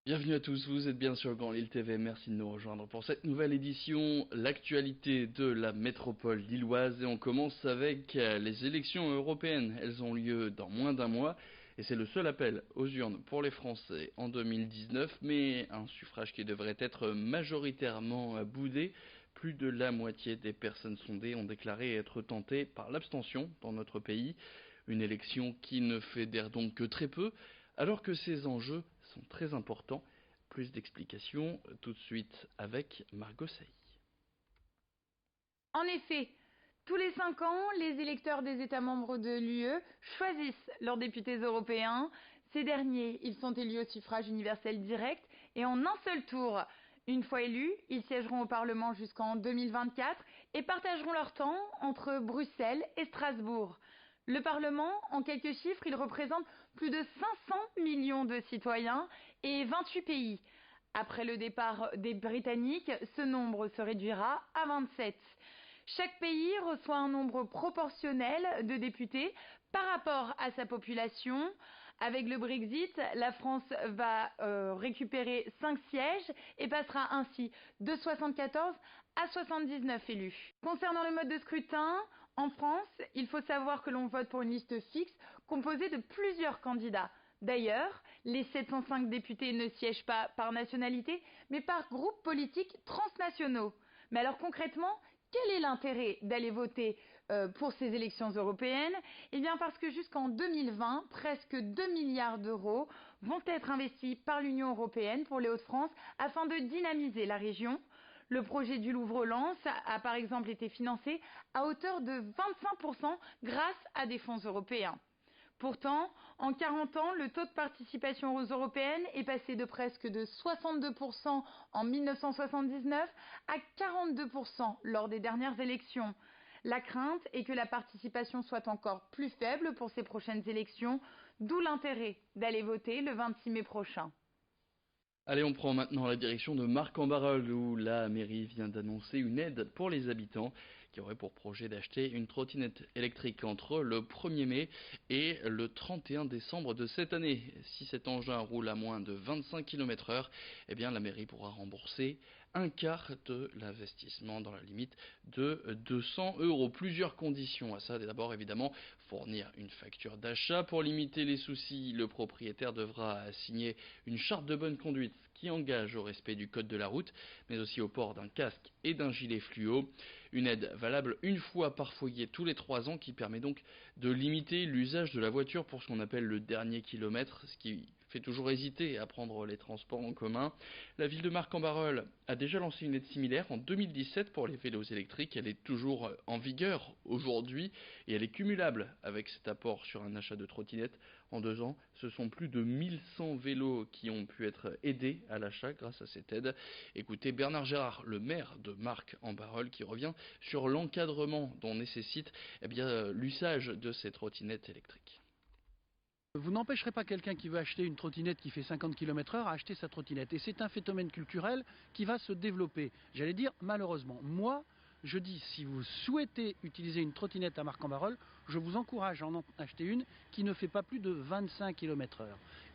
Bienvenue à tous, vous êtes bien sur Grand Lille TV, merci de nous rejoindre pour cette nouvelle édition, l'actualité de la métropole lilloise et on commence avec les élections européennes. Elles ont lieu dans moins d'un mois et c'est le seul appel aux urnes pour les Français en 2019, mais un suffrage qui devrait être majoritairement boudé. Plus de la moitié des personnes sondées ont déclaré être tentées par l'abstention dans notre pays. Une élection qui ne fédère donc que très peu, alors que ces enjeux sont très importants. Plus d'explications tout de suite avec Margot Sey. En effet, tous les 5 ans, les électeurs des États membres de l'UE choisissent leurs députés européens. Ces derniers, ils sont élus au suffrage universel direct et en un seul tour. Une fois élus, ils siégeront au Parlement jusqu'en 2024 et partageront leur temps entre Bruxelles et Strasbourg. Le Parlement, en quelques chiffres, il représente plus de 500 millions de citoyens et 28 pays. Après le départ des Britanniques, ce nombre se réduira à 27. Chaque pays reçoit un nombre proportionnel de députés par rapport à sa population. Avec le Brexit, la France va récupérer 5 sièges et passera ainsi de 74 à 79 élus. Concernant le mode de scrutin, en France, il faut savoir que l'on vote pour une liste fixe composée de plusieurs candidats. D'ailleurs, les 705 députés ne siègent pas par nationalité, mais par groupes politiques transnationaux. Mais alors concrètement, quel est l'intérêt d'aller voter pour ces élections européennes? Eh bien parce que jusqu'en 2020, presque 2 milliards d'euros vont être investis par l'Union européenne pour les Hauts-de-France afin de dynamiser la région. Le projet du Louvre-Lens a par exemple été financé à hauteur de 25% grâce à des fonds européens. Pourtant, en 40 ans, le taux de participation aux européennes est passé de presque de 62% en 1979 à 42% lors des dernières élections. La crainte est que la participation soit encore plus faible pour ces prochaines élections, d'où l'intérêt d'aller voter le 26 mai prochain. Allez, on prend maintenant la direction de Marc-en-Barœul où la mairie vient d'annoncer une aide pour les habitants qui aurait pour projet d'acheter une trottinette électrique entre le 1er mai et le 31 décembre de cette année. Si cet engin roule à moins de 25 km/h, eh bien la mairie pourra rembourser un quart de l'investissement dans la limite de 200 euros. Plusieurs conditions à ça. D'abord, évidemment, fournir une facture d'achat. Pour limiter les soucis, le propriétaire devra signer une charte de bonne conduite qui engage au respect du code de la route, mais aussi au port d'un casque et d'un gilet fluo. Une aide valable une fois par foyer tous les 3 ans qui permet donc de limiter l'usage de la voiture pour ce qu'on appelle le dernier kilomètre, ce qui fait toujours hésiter à prendre les transports en commun. La ville de Marc-en-Barœul a déjà lancé une aide similaire en 2017 pour les vélos électriques. Elle est toujours en vigueur aujourd'hui et elle est cumulable avec cet apport sur un achat de trottinette. En 2 ans, ce sont plus de 1100 vélos qui ont pu être aidés à l'achat grâce à cette aide. Écoutez Bernard Gérard, le maire de Marc-en-Barœul, qui revient sur l'encadrement dont nécessite l'usage de ces trottinettes électriques. Vous n'empêcherez pas quelqu'un qui veut acheter une trottinette qui fait 50 km/h à acheter sa trottinette. Et c'est un phénomène culturel qui va se développer. J'allais dire malheureusement. Moi, je dis, si vous souhaitez utiliser une trottinette à Marc-en-Barœul, je vous encourage à en acheter une qui ne fait pas plus de 25 km/h.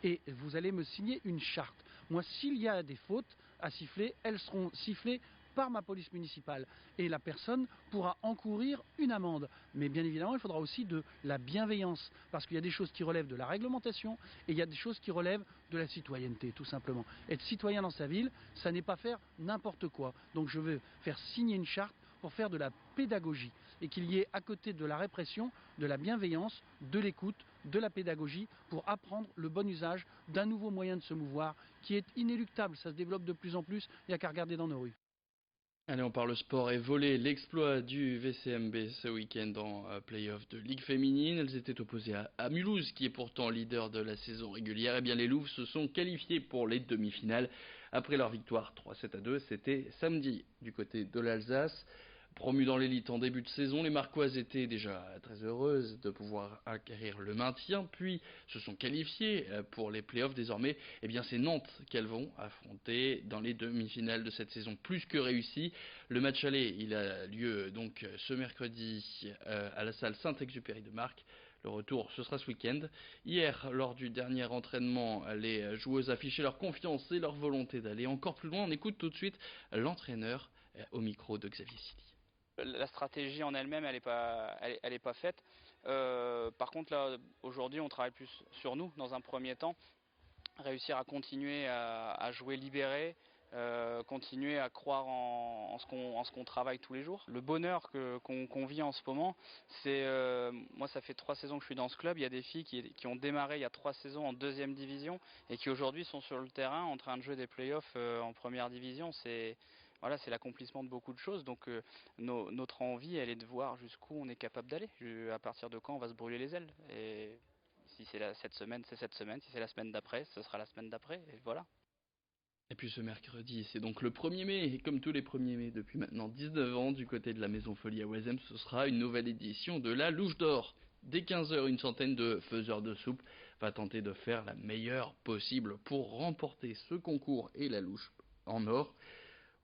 Et vous allez me signer une charte. Moi, s'il y a des fautes à siffler, elles seront sifflées par ma police municipale et la personne pourra encourir une amende. Mais bien évidemment, il faudra aussi de la bienveillance parce qu'il y a des choses qui relèvent de la réglementation et il y a des choses qui relèvent de la citoyenneté, tout simplement. Être citoyen dans sa ville, ça n'est pas faire n'importe quoi. Donc je veux faire signer une charte pour faire de la pédagogie et qu'il y ait à côté de la répression, de la bienveillance, de l'écoute, de la pédagogie pour apprendre le bon usage d'un nouveau moyen de se mouvoir qui est inéluctable. Ça se développe de plus en plus, il n'y a qu'à regarder dans nos rues. Allez, on parle sport et volley. L'exploit du VCMB ce week-end en play-off de Ligue féminine. Elles étaient opposées à Mulhouse, qui est pourtant leader de la saison régulière. Eh bien, les Louves se sont qualifiées pour les demi-finales. Après leur victoire 3-7-2, c'était samedi du côté de l'Alsace. Promues dans l'élite en début de saison, les Marquoises étaient déjà très heureuses de pouvoir acquérir le maintien, puis se sont qualifiées pour les playoffs désormais. Eh bien, c'est Nantes qu'elles vont affronter dans les demi-finales de cette saison plus que réussie. Le match aller, il a lieu donc ce mercredi à la salle Saint-Exupéry de Marc. Le retour, ce sera ce week-end. Hier, lors du dernier entraînement, les joueuses affichaient leur confiance et leur volonté d'aller encore plus loin. On écoute tout de suite l'entraîneur au micro de Xavier Sidi. La stratégie en elle-même, elle est pas faite. Par contre, là, aujourd'hui, on travaille plus sur nous dans un premier temps. Réussir à continuer à jouer libéré, continuer à croire en ce qu'on travaille tous les jours. Le bonheur qu'on vit en ce moment, c'est moi ça fait 3 saisons que je suis dans ce club. Il y a des filles qui ont démarré il y a 3 saisons en 2e division et qui aujourd'hui sont sur le terrain en train de jouer des playoffs en 1re division. Voilà, c'est l'accomplissement de beaucoup de choses. Donc notre envie, elle est de voir jusqu'où on est capable d'aller. À partir de quand on va se brûler les ailes. Et si c'est cette semaine, c'est cette semaine. Si c'est la semaine d'après, ce sera la semaine d'après. Et voilà. Et puis ce mercredi, c'est donc le 1er mai, et comme tous les 1er mai depuis maintenant 19 ans, du côté de la Maison Folie à Oisem, ce sera une nouvelle édition de la Louche d'Or. Dès 15 h, une centaine de faiseurs de soupe va tenter de faire la meilleure possible pour remporter ce concours et la louche en or.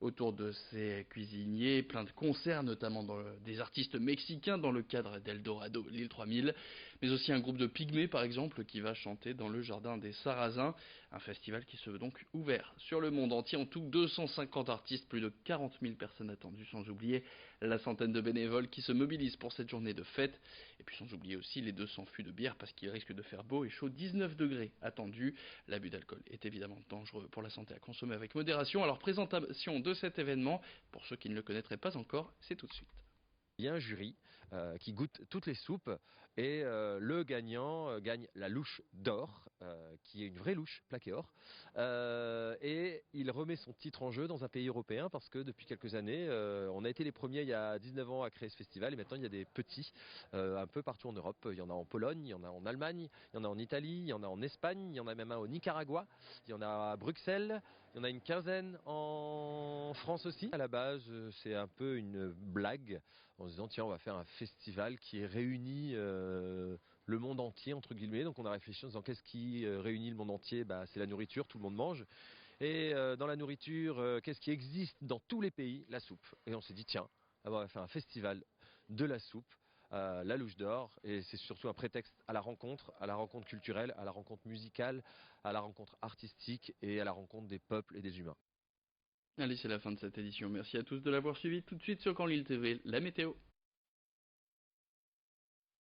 Autour de ces cuisiniers, plein de concerts, notamment des artistes mexicains dans le cadre d'Eldorado, l'île 3000, mais aussi un groupe de pygmées par exemple qui va chanter dans le jardin des Sarrasins, un festival qui se veut donc ouvert sur le monde entier. En tout, 250 artistes, plus de 40 000 personnes attendues, sans oublier la centaine de bénévoles qui se mobilisent pour cette journée de fête, et puis sans oublier aussi les 200 fûts de bière parce qu'il risque de faire beau et chaud, 19 degrés attendus. L'abus d'alcool est évidemment dangereux pour la santé, à consommer avec modération. Alors présentation de cet événement, pour ceux qui ne le connaîtraient pas encore, c'est tout de suite. Il y a un jury qui goûte toutes les soupes et le gagnant gagne la louche d'or, qui est une vraie louche plaquée or. Et il remet son titre en jeu dans un pays européen parce que depuis quelques années, on a été les premiers il y a 19 ans à créer ce festival et maintenant il y a des petits un peu partout en Europe. Il y en a en Pologne, il y en a en Allemagne, il y en a en Italie, il y en a en Espagne, il y en a même un au Nicaragua, il y en a à Bruxelles. Il y en a une quinzaine en France aussi. À la base, c'est un peu une blague en se disant tiens, on va faire un festival qui réunit le monde entier entre guillemets. Donc on a réfléchi en se disant qu'est-ce qui réunit le monde entier, c'est la nourriture, tout le monde mange. Et dans la nourriture, qu'est-ce qui existe dans tous les pays? La soupe. Et on s'est dit tiens, on va faire un festival de la soupe. La Louche d'Or, et c'est surtout un prétexte à la rencontre culturelle, à la rencontre musicale, à la rencontre artistique et à la rencontre des peuples et des humains. Allez, c'est la fin de cette édition. Merci à tous de l'avoir suivi. Tout de suite sur Canlil TV, la météo.